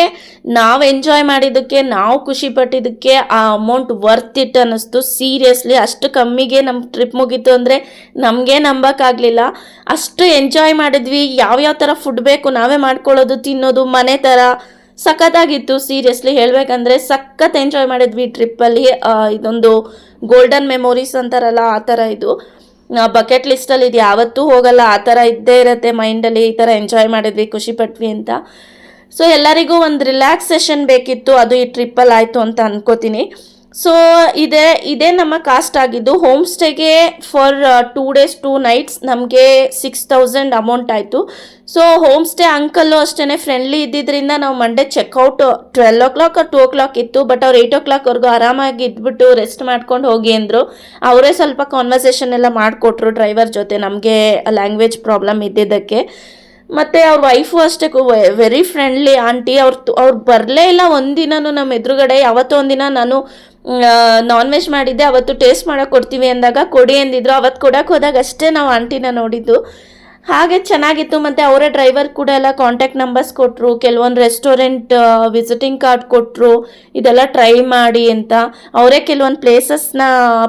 ನಾವು ಎಂಜಾಯ್ ಮಾಡಿದ್ದಕ್ಕೆ, ನಾವು ಖುಷಿ ಪಟ್ಟಿದ್ದಕ್ಕೆ ಆ ಅಮೌಂಟ್ ವರ್ತ್ ಇಟ್ ಅನ್ನಿಸ್ತು. ಸೀರಿಯಸ್ಲಿ ಅಷ್ಟು ಕಮ್ಮಿಗೆ ನಮ್ಮ ಟ್ರಿಪ್ ಮುಗೀತು ಅಂದರೆ ನಮಗೆ ನಂಬೋಕ್ಕಾಗಲಿಲ್ಲ. ಅಷ್ಟು ಎಂಜಾಯ್ ಮಾಡಿದ್ವಿ. ಯಾವ್ಯಾವ ಥರ ಫುಡ್ ಬೇಕು ನಾವೇ ಮಾಡ್ಕೊಳ್ಳೋದು, ತಿನ್ನೋದು, ಮನೆ ಥರ ಸಖತ್ತಾಗಿತ್ತು. ಸೀರಿಯಸ್ಲಿ ಹೇಳಬೇಕಂದ್ರೆ ಸಖತ್ ಎಂಜಾಯ್ ಮಾಡಿದ್ವಿ ಟ್ರಿಪ್ಪಲ್ಲಿ. ಇದೊಂದು ಗೋಲ್ಡನ್ ಮೆಮೊರೀಸ್ ಅಂತಾರಲ್ಲ ಆ ಥರ ಇದು. ಬಕೆಟ್ ಲಿಸ್ಟಲ್ಲಿ ಇದು ಯಾವತ್ತೂ ಹೋಗಲ್ಲ, ಆ ಥರ ಇದ್ದೇ ಇರುತ್ತೆ ಮೈಂಡಲ್ಲಿ. ಈ ಥರ ಎಂಜಾಯ್ ಮಾಡಿದ್ವಿ, ಖುಷಿ ಪಟ್ವಿ ಅಂತ. ಸೊ ಎಲ್ಲರಿಗೂ ಒಂದು ರಿಲ್ಯಾಕ್ಸೇಷನ್ ಬೇಕಿತ್ತು, ಅದು ಈ ಟ್ರಿಪ್ಪಲ್ಲಿ ಆಯಿತು ಅಂತ ಅನ್ಕೋತೀನಿ. ಸೊ ಇದೇ ನಮ್ಮ ಕಾಸ್ಟ್ ಆಗಿದ್ದು. ಹೋಮ್ ಸ್ಟೇಗೆ ಫಾರ್ 2 days 2 nights ನಮಗೆ 6,000 ಅಮೌಂಟ್ ಆಯಿತು. ಸೊ ಹೋಮ್ ಸ್ಟೇ ಅಂಕಲ್ಲು ಅಷ್ಟೇ ಫ್ರೆಂಡ್ಲಿ ಇದ್ದಿದ್ದರಿಂದ ನಾವು Monday checkout 12 o'clock or 2 o'clock ಇತ್ತು. ಬಟ್ ಅವ್ರು 8 o'clockವರೆಗೂ ಆರಾಮಾಗಿ ಇದ್ಬಿಟ್ಟು ರೆಸ್ಟ್ ಮಾಡ್ಕೊಂಡು ಹೋಗಿ ಅಂದರು. ಅವರೇ ಸ್ವಲ್ಪ ಕಾನ್ವರ್ಸೇಷನ್ ಎಲ್ಲ ಮಾಡಿಕೊಟ್ರು ಡ್ರೈವರ್ ಜೊತೆ, ನಮಗೆ ಲ್ಯಾಂಗ್ವೇಜ್ ಪ್ರಾಬ್ಲಮ್ ಇದ್ದಿದ್ದಕ್ಕೆ. ಮತ್ತು ಅವ್ರ ವೈಫು ಅಷ್ಟೇ ವೆರಿ ಫ್ರೆಂಡ್ಲಿ ಆಂಟಿ. ಅವ್ರು ಬರಲೇ ಇಲ್ಲ ಒಂದಿನೂ ನಮ್ಮ ಎದುರುಗಡೆ. ಯಾವತ್ತೋ ಒಂದಿನ ನಾನು ನಾನ್ ವೆಜ್ ಮಾಡಿದ್ದೆ, ಅವತ್ತು ಟೇಸ್ಟ್ ಮಾಡೋಕೆ ಕೊಡ್ತೀವಿ ಅಂದಾಗ ಕೊಡಿ ಅಂದಿದ್ರು. ಅವತ್ತು ಕೊಡೋಕೆ ಹೋದಾಗ ಅಷ್ಟೇ ನಾವು ಆಂಟಿನ ನೋಡಿದ್ದು. ಹಾಗೆ ಚೆನ್ನಾಗಿತ್ತು. ಮತ್ತು ಅವರೇ ಡ್ರೈವರ್ ಕೂಡ ಎಲ್ಲ ಕಾಂಟ್ಯಾಕ್ಟ್ ನಂಬರ್ಸ್ ಕೊಟ್ಟರು, ಕೆಲವೊಂದು ರೆಸ್ಟೋರೆಂಟ್ ವಿಸಿಟಿಂಗ್ ಕಾರ್ಡ್ ಕೊಟ್ಟರು, ಇದೆಲ್ಲ ಟ್ರೈ ಮಾಡಿ ಅಂತ. ಅವರೇ ಕೆಲವೊಂದು ಪ್ಲೇಸಸ್ನ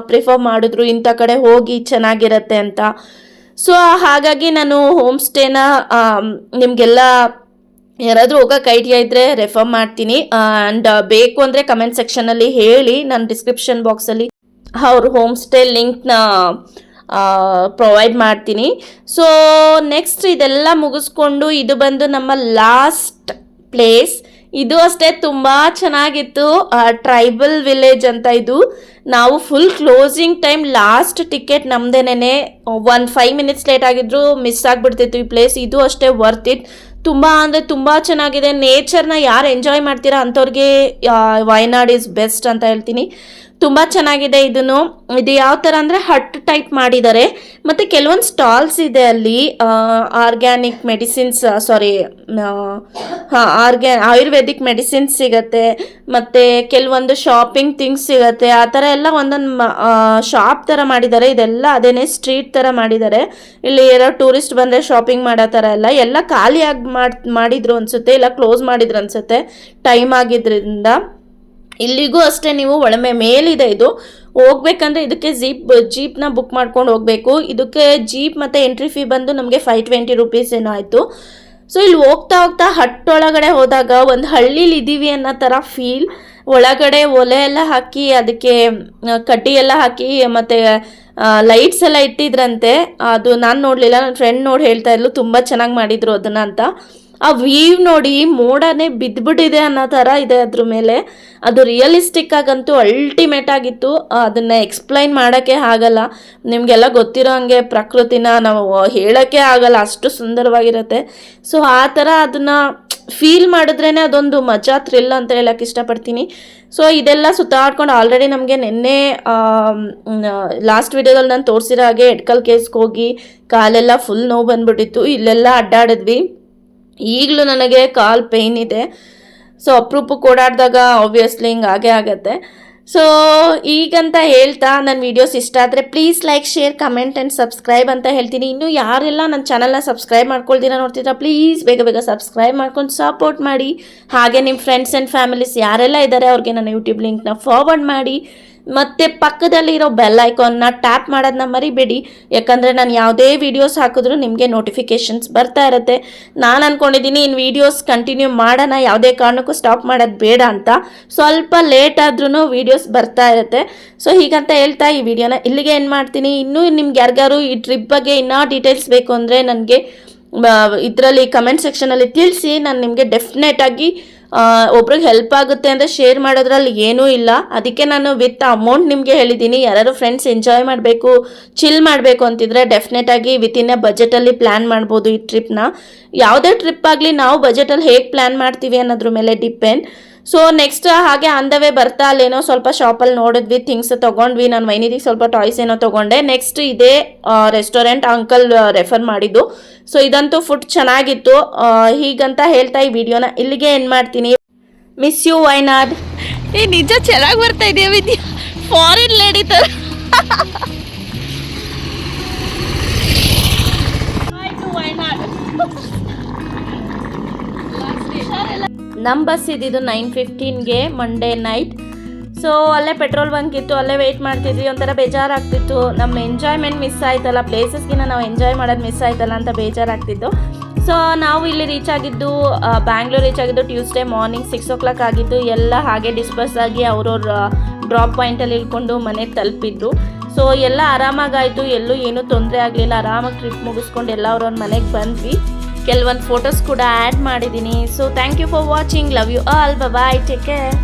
ಪ್ರಿಫರ್ ಮಾಡಿದ್ರು, ಇಂಥ ಕಡೆ ಹೋಗಿ ಚೆನ್ನಾಗಿರತ್ತೆ ಅಂತ. ಸೊ ಹಾಗಾಗಿ ನಾನು ಹೋಮ್ ಸ್ಟೇನ ನಿಮಗೆಲ್ಲ ಯಾರಾದರೂ ಹೋಗೋಕೆ ಐಡಿಯಾ ಇದ್ದರೆ ರೆಫರ್ ಮಾಡ್ತೀನಿ. ಆ್ಯಂಡ್ ಬೇಕು ಅಂದರೆ ಕಮೆಂಟ್ ಸೆಕ್ಷನಲ್ಲಿ ಹೇಳಿ, ನಾನು ಡಿಸ್ಕ್ರಿಪ್ಷನ್ ಬಾಕ್ಸಲ್ಲಿ ಅವ್ರ ಹೋಮ್ ಸ್ಟೇ ಲಿಂಕ್ನ ಪ್ರೊವೈಡ್ ಮಾಡ್ತೀನಿ. ಸೊ ನೆಕ್ಸ್ಟ್ ಇದೆಲ್ಲ ಮುಗಿಸ್ಕೊಂಡು ಇದು ಬಂದು ನಮ್ಮ ಲಾಸ್ಟ್ ಪ್ಲೇಸ್. ಇದು ಅಷ್ಟೇ ತುಂಬ ಚೆನ್ನಾಗಿತ್ತು. ಟ್ರೈಬಲ್ ವಿಲೇಜ್ ಅಂತ ಇದು. ನಾವು full closing time last ticket ನಮ್ಮದೇನೆ. 5 minutes ಲೇಟ್ ಆಗಿದ್ರು ಮಿಸ್ ಆಗಿಬಿಡ್ತಿತ್ತು ಈ ಪ್ಲೇಸ್. ಇದು ಅಷ್ಟೇ ವರ್ತ್ ಇಟ್. ತುಂಬ ಅಂದರೆ ತುಂಬ ಚೆನ್ನಾಗಿದೆ. ನೇಚರ್ನ ಯಾರು ಎಂಜಾಯ್ ಮಾಡ್ತೀರಾ ಅಂಥವ್ರಿಗೆ ವಯನಾಡ್ ಈಸ್ ಬೆಸ್ಟ್ ಅಂತ ಹೇಳ್ತೀನಿ. ತುಂಬ ಚೆನ್ನಾಗಿದೆ ಇದನ್ನು. ಇದು ಯಾವ ಥರ ಅಂದರೆ ಹಟ್ ಟೈಪ್ ಮಾಡಿದ್ದಾರೆ. ಮತ್ತು ಕೆಲವೊಂದು ಸ್ಟಾಲ್ಸ್ ಇದೆ ಅಲ್ಲಿ ಆರ್ಗ್ಯಾನಿಕ್ ಮೆಡಿಸಿನ್ಸ್ ಆಯುರ್ವೇದಿಕ್ ಮೆಡಿಸಿನ್ಸ್ ಸಿಗತ್ತೆ. ಮತ್ತು ಕೆಲವೊಂದು ಶಾಪಿಂಗ್ ಥಿಂಗ್ಸ್ ಸಿಗತ್ತೆ. ಆ ಥರ ಎಲ್ಲ ಒಂದೊಂದು ಶಾಪ್ ಥರ ಮಾಡಿದ್ದಾರೆ. ಇದೆಲ್ಲ ಅದೇನೇ ಸ್ಟ್ರೀಟ್ ಥರ ಮಾಡಿದ್ದಾರೆ. ಇಲ್ಲಿ ಯಾರೋ ಟೂರಿಸ್ಟ್ ಬಂದರೆ ಶಾಪಿಂಗ್ ಮಾಡೋ ಥರ ಎಲ್ಲ ಖಾಲಿಯಾಗಿ ಮಾಡಿದ್ರು ಅನಿಸುತ್ತೆ, ಇಲ್ಲ ಕ್ಲೋಸ್ ಮಾಡಿದ್ರು ಅನಿಸುತ್ತೆ ಟೈಮ್ ಆಗಿದ್ರಿಂದ. ಇಲ್ಲಿಗೂ ಅಷ್ಟೇ ನೀವು ಮೇಲಿದೆ ಇದು. ಹೋಗ್ಬೇಕಂದ್ರೆ ಇದಕ್ಕೆ ಜೀಪ್ನ ಬುಕ್ ಮಾಡ್ಕೊಂಡು ಹೋಗಬೇಕು. ಇದಕ್ಕೆ ಜೀಪ್ ಮತ್ತು ಎಂಟ್ರಿ ಫೀ ಬಂದು ನಮಗೆ 520 ರೂಪೀಸ್ ಏನೋ ಆಯಿತು. ಸೊ ಇಲ್ಲಿ ಹೋಗ್ತಾ ಹೋಗ್ತಾ ಹಟ್ಟೊಳಗಡೆ ಹೋದಾಗ ಒಂದು ಹಳ್ಳೀಲಿ ಇದ್ದೀವಿ ಅನ್ನೋ ಥರ ಫೀಲ್. ಒಳಗಡೆ ಒಲೆ ಎಲ್ಲ ಹಾಕಿ ಅದಕ್ಕೆ ಕಡ್ಡಿ ಎಲ್ಲ ಹಾಕಿ ಮತ್ತು ಲೈಟ್ಸ್ ಎಲ್ಲ ಇಟ್ಟಿದ್ರಂತೆ. ಅದು ನಾನು ನೋಡಲಿಲ್ಲ, ನನ್ನ ಫ್ರೆಂಡ್ ನೋಡಿ ಹೇಳ್ತಾ ಇದ್ಲು ತುಂಬ ಚೆನ್ನಾಗಿ ಮಾಡಿದರು ಅದನ್ನು ಅಂತ. ಆ ವ್ಯೂ ನೋಡಿ ಮೋಡನೇ ಬಿದ್ದುಬಿಟ್ಟಿದೆ ಅನ್ನೋ ಥರ ಇದೆ ಅದ್ರ ಮೇಲೆ. ಅದು ರಿಯಲಿಸ್ಟಿಕ್ ಆಗಂತೂ ಅಲ್ಟಿಮೇಟ್ ಆಗಿತ್ತು. ಅದನ್ನು ಎಕ್ಸ್ಪ್ಲೈನ್ ಮಾಡೋಕ್ಕೆ ಆಗಲ್ಲ. ನಿಮಗೆಲ್ಲ ಗೊತ್ತಿರೋ ಹಂಗೆ ಪ್ರಕೃತಿನ ನಾವು ಹೇಳೋಕ್ಕೆ ಆಗಲ್ಲ, ಅಷ್ಟು ಸುಂದರವಾಗಿರುತ್ತೆ. ಸೊ ಆ ಥರ ಅದನ್ನು ಫೀಲ್ ಮಾಡಿದ್ರೇ ಅದೊಂದು ಮಜಾ, ಥ್ರಿಲ್ ಅಂತ ಹೇಳೋಕ್ಕೆ ಇಷ್ಟಪಡ್ತೀನಿ. ಸೊ ಇದೆಲ್ಲ ಸುತ್ತಾಡ್ಕೊಂಡು ಆಲ್ರೆಡಿ ನಮಗೆ ನಿನ್ನೆ ಲಾಸ್ಟ್ ವಿಡಿಯೋದಲ್ಲಿ ನಾನು ತೋರಿಸಿರೋ ಹಾಗೆ ಎಡ್ಕಲ್ ಕೇವ್ಸ್ಗೆ ಹೋಗಿ ಕಾಲೆಲ್ಲ ಫುಲ್ ನೋವು ಬಂದ್ಬಿಟ್ಟಿತ್ತು. ಇಲ್ಲೆಲ್ಲ ಅಡ್ಡಾಡಿದ್ವಿ. ಈಗಲೂ ನನಗೆ ಕಾಲು ಪೇಯ್ನ್ ಇದೆ. ಸೊ ಅಪರೂಪಕ್ಕೆ ಓಡಾಡಿದಾಗ ಆಬ್ವಿಯಸ್ಲಿ ಹಿಂಗೆ ಆಗತ್ತೆ. ಸೊ ಈಗಂತ ಹೇಳ್ತಾ ನನ್ನ ವೀಡಿಯೋಸ್ ಇಷ್ಟ ಆದರೆ please like, share, comment and subscribe ಅಂತ ಹೇಳ್ತೀನಿ. ಇನ್ನೂ ಯಾರೆಲ್ಲ ನನ್ನ ಚಾನಲ್ನ ಸಬ್ಸ್ಕ್ರೈಬ್ ಮಾಡ್ಕೊಳ್ತೀರಾ ನೋಡ್ತಿದ್ರ ಪ್ಲೀಸ್ ಬೇಗ ಸಬ್ಸ್ಕ್ರೈಬ್ ಮಾಡ್ಕೊಂಡು ಸಪೋರ್ಟ್ ಮಾಡಿ. ಹಾಗೆ ನಿಮ್ಮ ಫ್ರೆಂಡ್ಸ್ ಆ್ಯಂಡ್ ಫ್ಯಾಮಿಲೀಸ್ ಯಾರೆಲ್ಲ ಇದ್ದಾರೆ ಅವ್ರಿಗೆ ನನ್ನ ಯೂಟ್ಯೂಬ್ ಲಿಂಕ್ನ ಫಾರ್ವರ್ಡ್ ಮಾಡಿ. ಮತ್ತು ಪಕ್ಕದಲ್ಲಿರೋ ಬೆಲ್ ಐಕಾನ್ನ ಟ್ಯಾಪ್ ಮಾಡೋದನ್ನ ಮರಿಬೇಡಿ. ಯಾಕಂದರೆ ನಾನು ಯಾವುದೇ ವೀಡಿಯೋಸ್ ಹಾಕಿದ್ರೂ ನಿಮಗೆ ನೋಟಿಫಿಕೇಷನ್ಸ್ ಬರ್ತಾ ಇರುತ್ತೆ. ನಾನು ಅಂದ್ಕೊಂಡಿದ್ದೀನಿ ಇನ್ನು ವೀಡಿಯೋಸ್ ಕಂಟಿನ್ಯೂ ಮಾಡೋಣ, ಯಾವುದೇ ಕಾರಣಕ್ಕೂ ಸ್ಟಾಪ್ ಮಾಡೋದು ಬೇಡ ಅಂತ. ಸ್ವಲ್ಪ ಲೇಟ್ ಆದ್ರೂ ವೀಡಿಯೋಸ್ ಬರ್ತಾ ಇರುತ್ತೆ. ಸೊ ಹೀಗಂತ ಹೇಳ್ತಾ ಈ ವಿಡಿಯೋನ ಇಲ್ಲಿಗೆ ಏನು ಮಾಡ್ತೀನಿ. ಇನ್ನೂ ನಿಮ್ಗೆ ಯಾರಿಗಾರು ಈ ಟ್ರಿಪ್ ಬಗ್ಗೆ ಇನ್ನೂ ಡೀಟೇಲ್ಸ್ ಬೇಕು ಅಂದರೆ ನನಗೆ ಇದರಲ್ಲಿ ಕಮೆಂಟ್ ಸೆಕ್ಷನಲ್ಲಿ ತಿಳಿಸಿ. ನಾನು ನಿಮಗೆ ಡೆಫಿನೆಟಾಗಿ ಒಬ್ರಿಗೆ ಹೆಲ್ಪ್ ಆಗುತ್ತೆ ಅಂದರೆ ಶೇರ್ ಮಾಡೋದ್ರಲ್ಲಿ ಏನೂ ಇಲ್ಲ. ಅದಕ್ಕೆ ನಾನು ವಿತ್ ಅಮೌಂಟ್ ನಿಮಗೆ ಹೇಳಿದ್ದೀನಿ. ಯಾರು ಫ್ರೆಂಡ್ಸ್ ಎಂಜಾಯ್ ಮಾಡಬೇಕು, ಚಿಲ್ ಮಾಡಬೇಕು ಅಂತಿದ್ರೆ ಡೆಫಿನೆಟಾಗಿ ವಿತಿನ್ ಎ ಬಜೆಟಲ್ಲಿ ಪ್ಲ್ಯಾನ್ ಮಾಡ್ಬೋದು ಈ ಟ್ರಿಪ್ನ. ಯಾವುದೇ ಟ್ರಿಪ್ ಆಗಲಿ ನಾವು ಬಜೆಟಲ್ಲಿ ಹೇಗೆ ಪ್ಲ್ಯಾನ್ ಮಾಡ್ತೀವಿ ಅನ್ನೋದ್ರ ಮೇಲೆ ಡಿಪೆಂಡ್. ಸೊ ನೆಕ್ಸ್ಟ್ ಹಾಗೆ ಆನ್ ದ ವೇ ಬರ್ತಾ ಅಲ್ಲೇನೋ ಸ್ವಲ್ಪ ಶಾಪಲ್ಲಿ ನೋಡಿದ್ವಿ, ಥಿಂಗ್ಸ್ ತೊಗೊಂಡ್ವಿ. ನಾನು ವೈನಿಗೆ ಸ್ವಲ್ಪ ಟಾಯ್ಸ್ ಏನೋ ತೊಗೊಂಡೆ. ನೆಕ್ಸ್ಟ್ ಇದೇ ರೆಸ್ಟೋರೆಂಟ್ ಅಂಕಲ್ ರೆಫರ್ ಮಾಡಿದ್ದು. ಸೊ ಇದಂತೂ ಫುಡ್ ಚೆನ್ನಾಗಿತ್ತು. ಹೀಗಂತ ಹೇಳ್ತಾ ಈ ವಿಡಿಯೋನ ಇಲ್ಲಿಗೆ ಎಂಡ್ ಮಾಡ್ತೀನಿ. Miss you Wayanad. ನಿಜ ಚೆನ್ನಾಗಿ ಬರ್ತಾ ಇದೆಯಾ ವಿದ್ಯಾ, ಫಾರಿನ್ ಲೇಡಿ ಥರ. ನಮ್ಮ ಬಸ್ ಇದ್ದಿದ್ದು 9:15ಗೆ ಮಂಡೇ ನೈಟ್. ಸೊ ಅಲ್ಲೇ ಪೆಟ್ರೋಲ್ ಬಂಕ್ ಇತ್ತು, ಅಲ್ಲೇ ವೆಯ್ಟ್ ಮಾಡ್ತಿದ್ವಿ. ಒಂಥರ ಬೇಜಾರಾಗ್ತಿತ್ತು, ನಮ್ಮ ಎಂಜಾಯ್ಮೆಂಟ್ ಮಿಸ್ ಆಯ್ತಲ್ಲ, ಪ್ಲೇಸಸ್ಗಿನ್ನ ನಾವು ಎಂಜಾಯ್ ಮಾಡೋದು ಮಿಸ್ ಆಯ್ತಲ್ಲ ಅಂತ ಬೇಜಾರಾಗ್ತಿತ್ತು. ಸೊ ನಾವು ಇಲ್ಲಿ ರೀಚ್ ಆಗಿದ್ದು ಬ್ಯಾಂಗ್ಳೂರ್ ರೀಚ್ ಆಗಿದ್ದು ಟ್ಯೂಸ್ಡೇ ಮಾರ್ನಿಂಗ್ 6 o'clock ಆಗಿದ್ದು. ಎಲ್ಲ ಹಾಗೆ ಡಿಸ್ಪರ್ಸ್ ಆಗಿ ಅವ್ರವ್ರ ಡ್ರಾಪ್ ಪಾಯಿಂಟಲ್ಲಿ ಇಳ್ಕೊಂಡು ಮನೆಗೆ ತಲುಪಿದ್ರು. ಸೊ ಎಲ್ಲ ಆರಾಮಾಗಾಯಿತು, ಎಲ್ಲೂ ಏನೂ ತೊಂದರೆ ಆಗಲಿಲ್ಲ. ಆರಾಮಾಗಿ ಟ್ರಿಪ್ ಮುಗಿಸ್ಕೊಂಡು ಎಲ್ಲ ಅವ್ರವ್ರ ಮನೆಗೆ ಬಂದ್ವಿ. ಕೆಲವೊಂದು ಫೋಟೋಸ್ ಕೂಡ ಆ್ಯಡ್ ಮಾಡಿದ್ದೀನಿ. So thank you for watching. Love you all. Bye, take care.